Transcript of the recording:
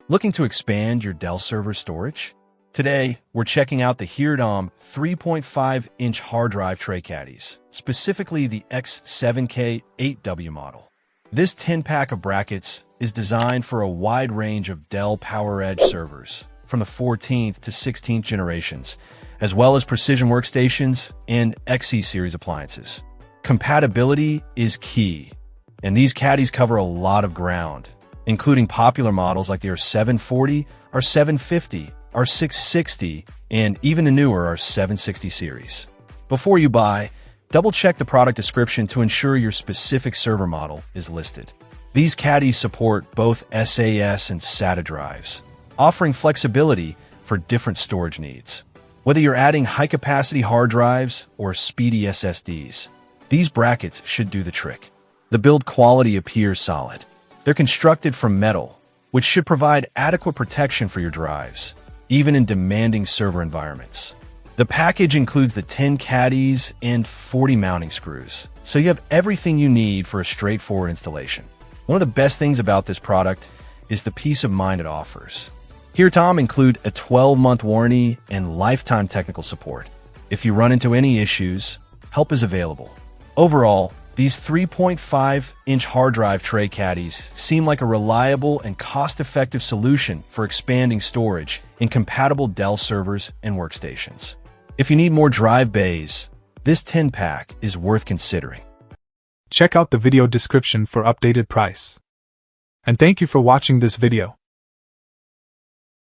Looking to expand your Dell server storage? Today, we're checking out the HDD 3.5-inch hard drive tray caddies, specifically the X7K8W model. This 10-pack of brackets is designed for a wide range of Dell PowerEdge servers, from the 14th to 16th generations, as well as precision workstations and XE series appliances. Compatibility is key, and these caddies cover a lot of ground, including popular models like the R740, R750, R660, and even the newer R760 series. Before you buy, double-check the product description to ensure your specific server model is listed. These caddies support both SAS and SATA drives, offering flexibility for different storage needs. Whether you're adding high-capacity hard drives or speedy SSDs, these brackets should do the trick. The build quality appears solid. They're constructed from metal, which should provide adequate protection for your drives, even in demanding server environments. The package includes the 10 caddies and 40 mounting screws, so you have everything you need for a straightforward installation. One of the best things about this product is the peace of mind it offers. Here, Tom, include a 12-month warranty and lifetime technical support. If you run into any issues, help is available. Overall, these 3.5-inch hard drive tray caddies seem like a reliable and cost-effective solution for expanding storage in compatible Dell servers and workstations. If you need more drive bays, this 10-pack is worth considering. Check out the video description for updated price. And thank you for watching this video.